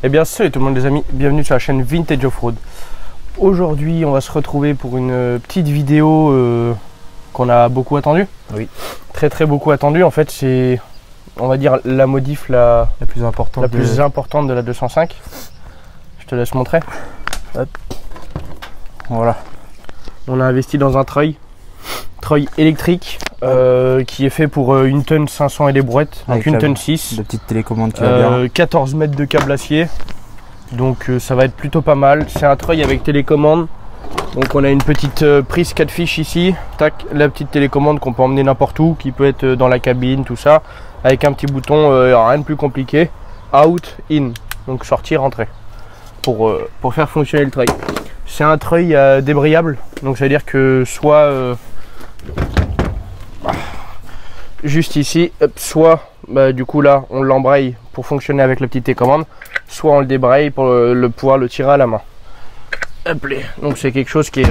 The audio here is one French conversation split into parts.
Eh bien salut tout le monde les amis, bienvenue sur la chaîne Vintage Offroad. Aujourd'hui on va se retrouver pour une petite vidéo qu'on a beaucoup attendue. Oui. Très beaucoup attendue. En fait c'est, on va dire, la modif la plus importante de la 205. Je te laisse montrer. Hop. Voilà. On a investi dans un treuil électrique qui est fait pour une tonne 500 et des brouettes, donc une tonne 6. De petites télécommandes qui va bien. 14 mètres de câble acier, donc ça va être plutôt pas mal. C'est un treuil avec télécommande, donc on a une petite prise 4 fiches ici, tac, la petite télécommande qu'on peut emmener n'importe où, qui peut être dans la cabine, tout ça, avec un petit bouton, rien de plus compliqué, out, in, donc sortir, rentrer, pour faire fonctionner le treuil. C'est un treuil débrayable, donc ça veut dire que soit juste ici, soit du coup là on l'embraye pour fonctionner avec la petite télécommande, soit on le débraye pour pouvoir le tirer à la main. Donc c'est quelque chose qui est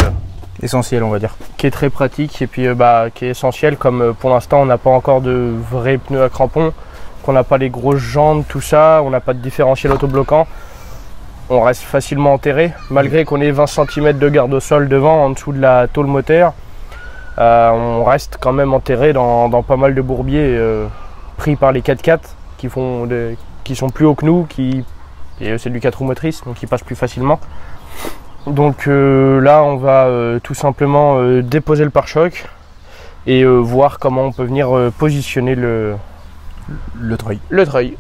essentiel, on va dire, qui est très pratique et puis qui est essentiel, comme pour l'instant on n'a pas encore de vrais pneus à crampons, qu'on n'a pas les grosses jantes, tout ça, on n'a pas de différentiel autobloquant. On reste facilement enterré, malgré qu'on ait 20 cm de garde au sol devant, en dessous de la tôle moteur. On reste quand même enterré dans pas mal de bourbiers pris par les 4x4 qui sont plus hauts que nous, et c'est du 4 roues motrices, donc qui passent plus facilement. Donc là on va tout simplement déposer le pare-choc et voir comment on peut venir positionner le treuil.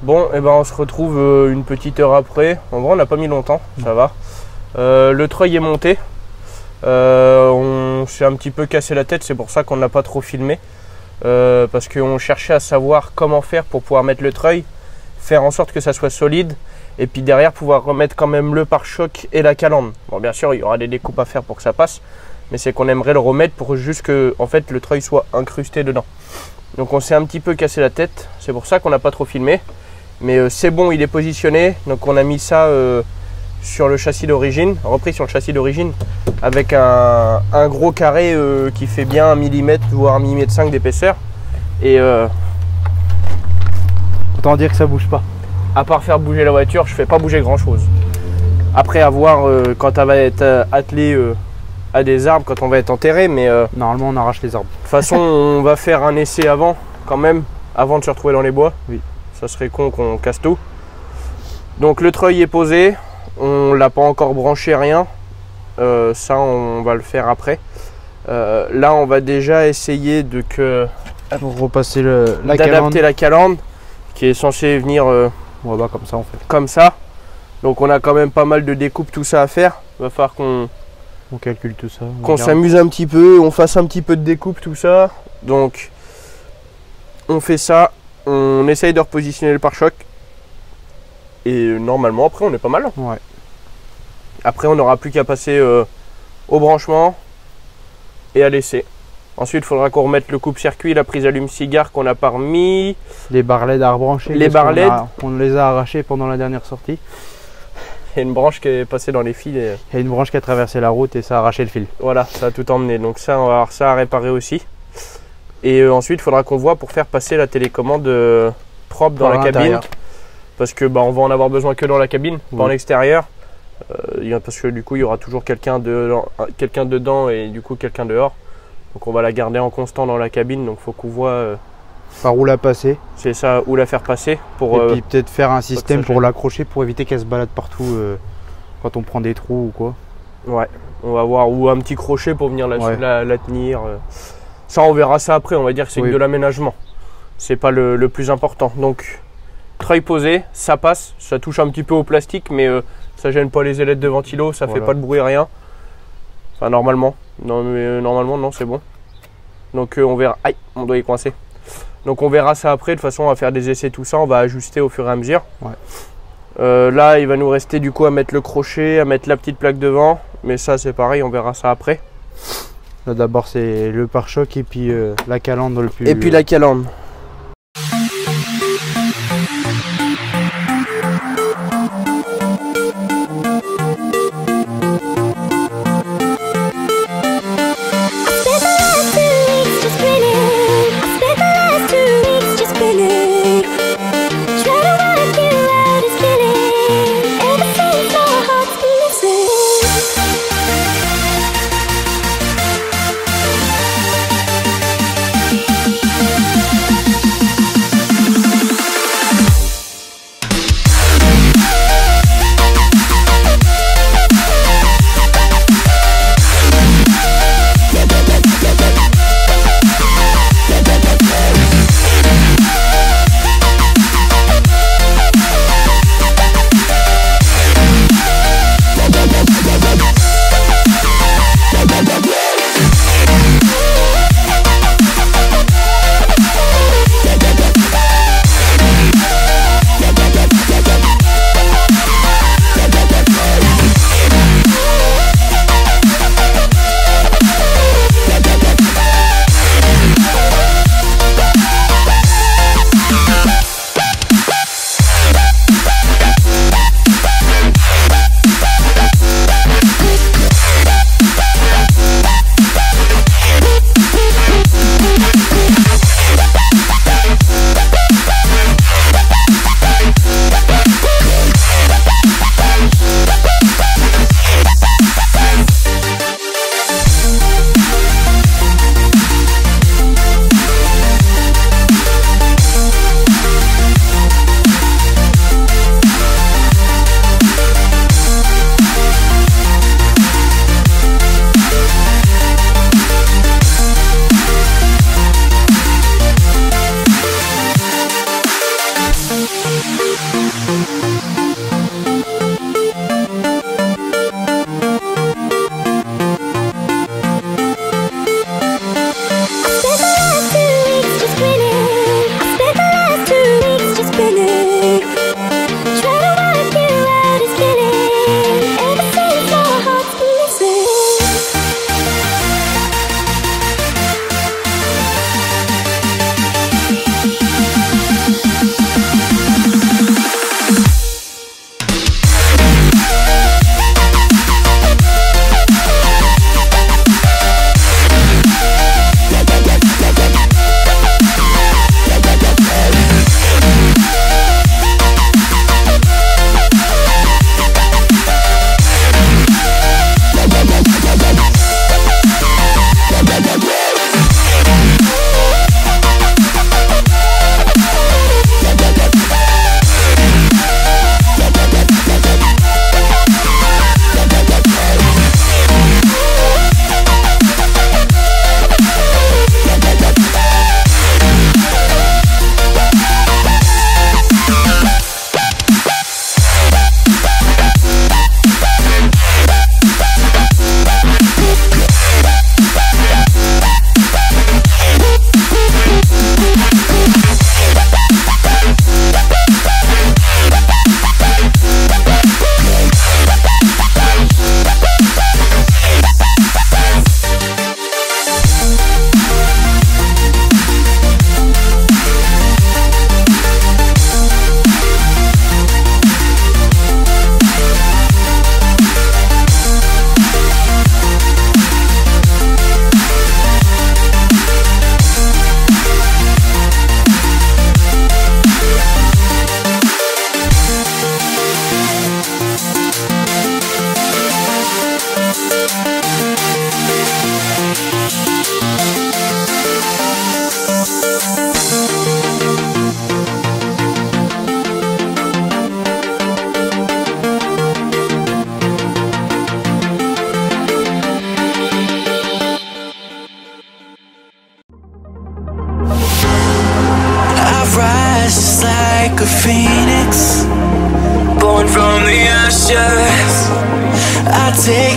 Bon, et on se retrouve une petite heure après. En vrai on n'a pas mis longtemps, ça va. Le treuil est monté. On s'est un petit peu cassé la tête, c'est pour ça qu'on n'a pas trop filmé. Parce qu'on cherchait à savoir comment faire pour pouvoir mettre le treuil, faire en sorte que ça soit solide, et puis derrière pouvoir remettre quand même le pare-choc et la calandre. Bon, bien sûr il y aura des découpes à faire pour que ça passe, mais c'est qu'on aimerait le remettre pour juste que en fait le treuil soit incrusté dedans. Donc on s'est un petit peu cassé la tête, c'est pour ça qu'on n'a pas trop filmé. Mais c'est bon, il est positionné, donc on a mis ça sur le châssis d'origine, repris sur le châssis d'origine, avec un gros carré qui fait bien 1 mm, voire 1,5 mm d'épaisseur. Et autant dire que ça bouge pas. À part faire bouger la voiture, je fais pas bouger grand chose. Après à voir quand elle va être attelée à des arbres, quand on va être enterré, mais normalement on arrache les arbres. De toute façon on va faire un essai avant, quand même, avant de se retrouver dans les bois. Oui. Ça serait con qu'on casse tout. Donc le treuil est posé, on l'a pas encore branché, rien. Ça on va le faire après. Là on va déjà essayer de repasser d'adapter la calandre qui est censée venir Ouais, bah comme ça en fait. Comme ça. Donc on a quand même pas mal de découpes, tout ça à faire. Il va falloir qu'on calcule tout ça. Qu'on s'amuse un petit peu, on fasse un petit peu de découpe, tout ça. Donc on fait ça, on essaye de repositionner le pare-choc. Et normalement après on est pas mal. Ouais. Après on n'aura plus qu'à passer au branchement et à l'essai. Ensuite il faudra qu'on remette le coupe-circuit, la prise allume-cigare qu'on n'a pas remis. Les bar LED à rebrancher. Les bar LED. On les a arrachés pendant la dernière sortie. Il y a une branche qui est passée dans les fils. Il y a une branche qui a traversé la route et ça a arraché le fil. Voilà, ça a tout emmené. Donc ça, on va avoir ça à réparer aussi. Et ensuite, il faudra qu'on voit pour faire passer la télécommande propre dans la cabine. Parce que on va en avoir besoin que dans la cabine, pas en extérieur. Parce que du coup, il y aura toujours quelqu'un dedans et du coup quelqu'un dehors. Donc on va la garder en constant dans la cabine. Donc il faut qu'on voit par où la passer. C'est ça, où la faire passer. Et puis peut-être faire un système pour l'accrocher pour éviter qu'elle se balade partout quand on prend des trous ou quoi. Ouais, on va voir. Ou un petit crochet pour venir la tenir. Ça, on verra ça après. On va dire que c'est que de l'aménagement. C'est pas le plus important. Donc, treuil posé, ça passe. Ça touche un petit peu au plastique, mais ça gêne pas les ailettes de ventilo. Ça fait pas de bruit, rien. Enfin, normalement. Non, mais normalement, non, c'est bon. Donc, on verra. Aïe, mon doigt est coincé. Donc on verra ça après, de toute façon on va faire des essais, tout ça, on va ajuster au fur et à mesure. Ouais. Là il va nous rester du coup à mettre le crochet, à mettre la petite plaque devant, mais ça c'est pareil, on verra ça après. Là d'abord c'est le pare-choc et puis la calandre le plus... Et puis la calandre.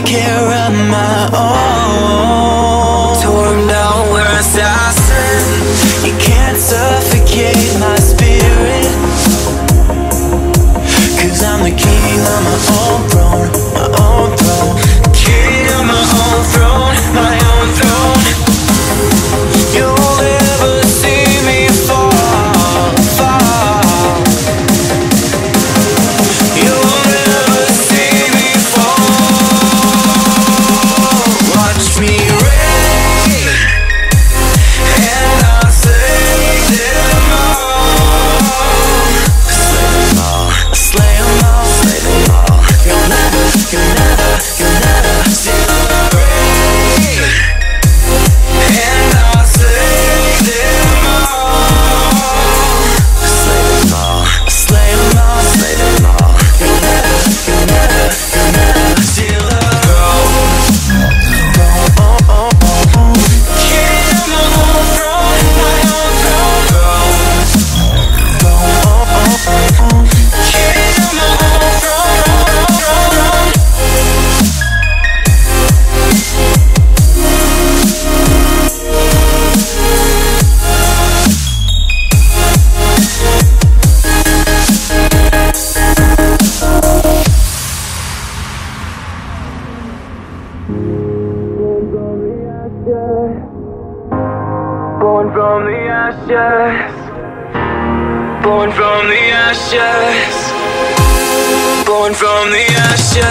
care of my own. Torn down where assassin, you can't suffocate my spirit. 'Cause I'm the king on my own throne, my own throne. King on my own throne, my own throne. You'll never see me fall, fall. You'll never see me fall. Watch me reign, and I'll slay them all. Slay them all, slay them all, slay them all. You'll never see me reign, and I'll slay them all. Slay them all, slay them all, slay them all. You'll never see the throne. King of my own throne, my own throne. King of my own throne. Born from the ashes, born from the ashes, born from the ashes,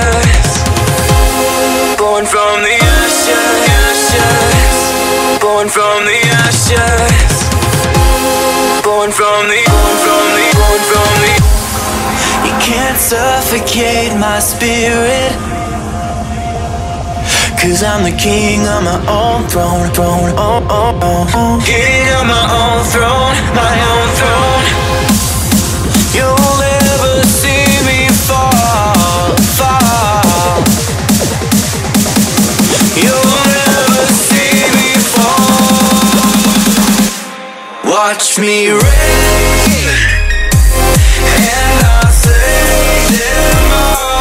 born from the ashes, born from the ashes, born from the. You can't suffocate my spirit. 'Cause I'm the king on my own throne, throne, oh, oh, oh. King on my own throne, my own throne. You'll never see me fall, fall. You'll never see me fall. Watch me reign, and I'll slay them all.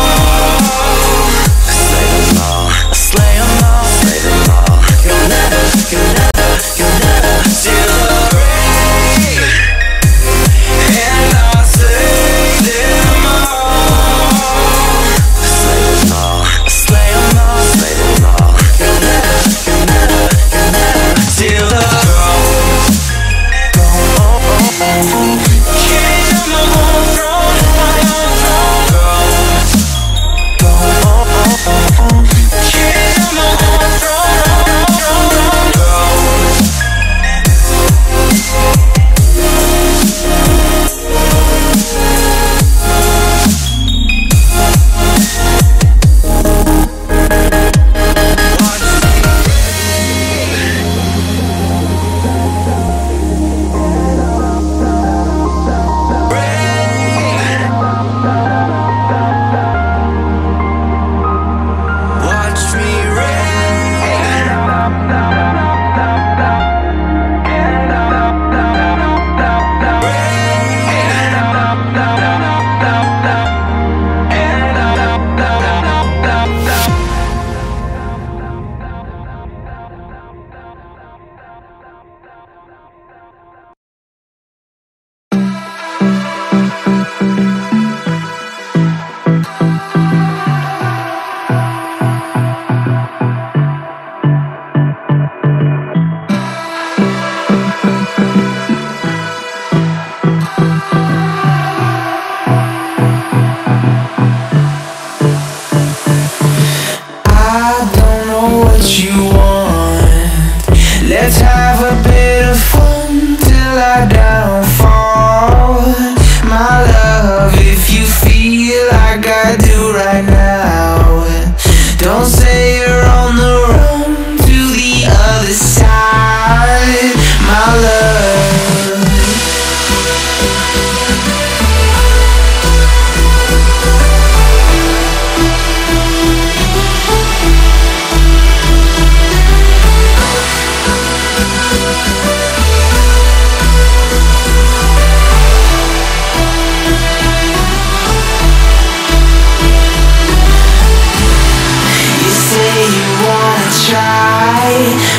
Slay them all, slay them all, slay them all. You'll never see the rain, and I'll slay them all. Slay them all, slay them all, slay them all. You'll never see the throne. King of my own throne, my own throne. King of my own throne. Watch me reign. I don't know what you want. Let's have a bit of fun till I downfall. My love, if you feel like I do right now, don't say you're on the run to the other side. My love. try,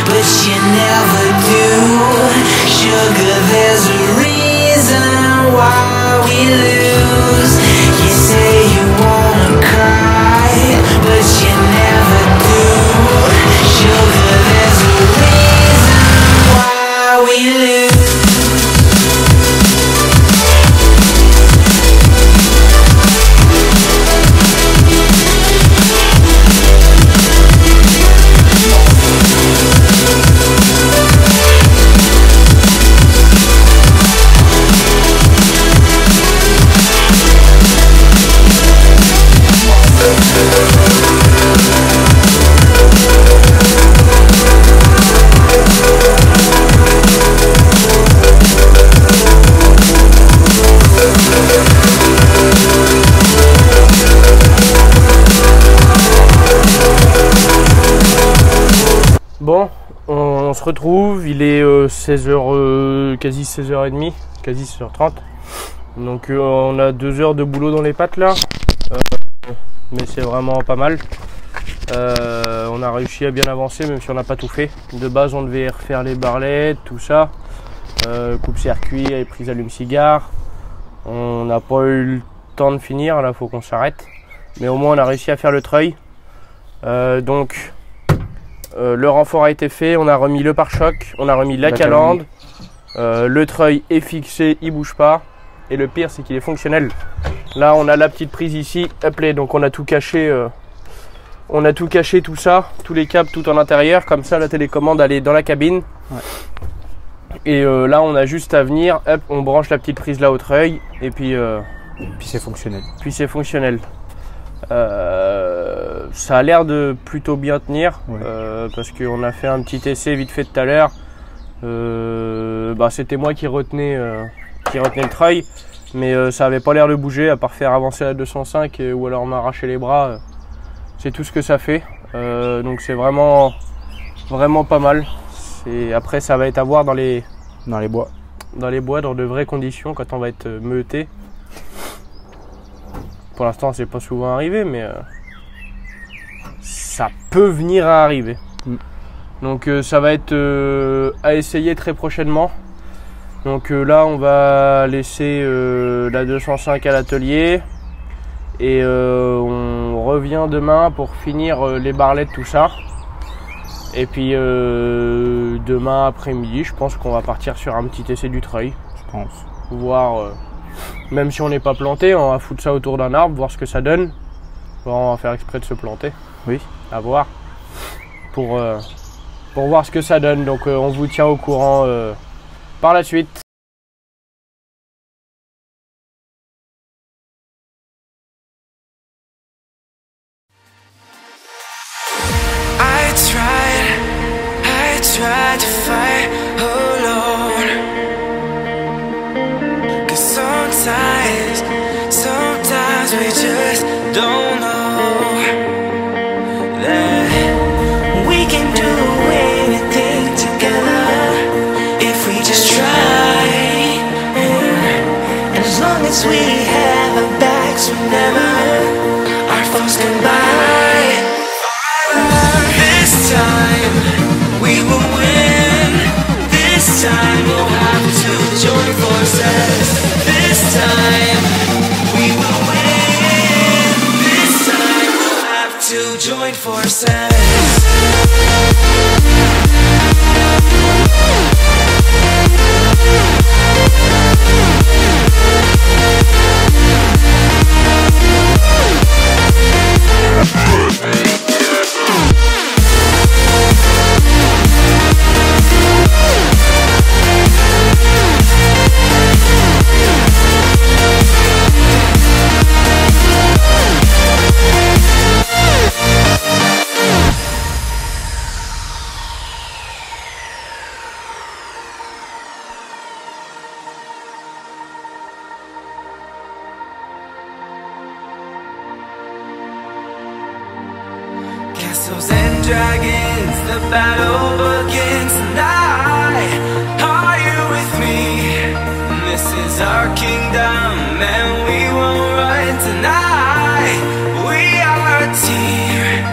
but you never do. Sugar, there's a reason why we lose. You say you wanna cry, but you never do. Sugar, there's a reason why we lose. Bon, on se retrouve, il est 16h, quasi 16h30, quasi 16h30. Donc on a 2 heures de boulot dans les pattes là, mais c'est vraiment pas mal. On a réussi à bien avancer même si on n'a pas tout fait. De base on devait refaire les barlettes, tout ça, coupe-circuit et prise allume-cigare. On n'a pas eu le temps de finir, là faut qu'on s'arrête. Mais au moins on a réussi à faire le treuil. Donc le renfort a été fait, on a remis le pare-choc, on a remis la calandre, le treuil est fixé, il bouge pas, et le pire c'est qu'il est fonctionnel. Là on a la petite prise ici, appelée, donc on a tout caché, tout ça, tous les câbles tout en intérieur, comme ça la télécommande elle est dans la cabine. Ouais. Et là on a juste à venir, hop, on branche la petite prise là au treuil, et puis c'est fonctionnel. Puis c'est fonctionnel. Ça a l'air de plutôt bien tenir, ouais. Parce qu'on a fait un petit essai vite fait tout à l'heure. C'était moi qui retenais le treuil, mais ça avait pas l'air de bouger à part faire avancer la 205 ou alors m'arracher les bras. C'est tout ce que ça fait. Donc c'est vraiment pas mal. Après ça va être à voir dans les bois, dans de vraies conditions quand on va être meuté. Pour l'instant, c'est pas souvent arrivé, mais ça peut venir à arriver. Donc ça va être à essayer très prochainement. Donc là, on va laisser la 205 à l'atelier et on revient demain pour finir les barlettes, tout ça. Et puis demain après-midi, je pense qu'on va partir sur un petit essai du treuil. Je pense. Voir. Même si on n'est pas planté, on va foutre ça autour d'un arbre, voir ce que ça donne. On va faire exprès de se planter. Oui. À voir. Pour voir ce que ça donne. Donc on vous tient au courant par la suite. I tried to fight alone. Sometimes we just don't know that we can do anything together if we just try. And as long as we have our backs, whenever our foes come by, this time we will win. This time we'll have to join forces. This time we will win. This time we'll have to join forces. Castles and dragons, the battle begins tonight. Are you with me? This is our kingdom and we won't run tonight. We are a team.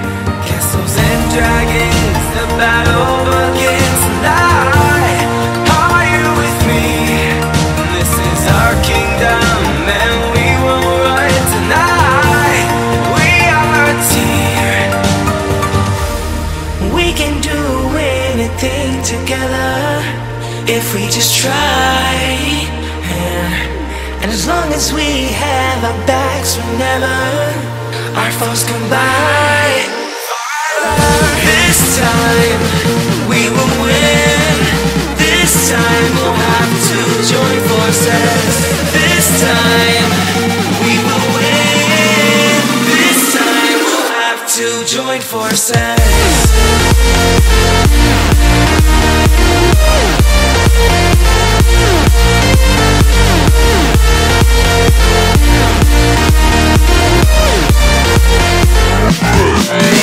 Castles and dragons. battle begins tonight. Are you with me? This is our kingdom, and we will run tonight. We are a team. We can do anything together if we just try. And as long as we have our backs whenever our foes come by, this time we will win. This time we'll have to join forces. This time we will win. This time we'll have to join forces. Hey.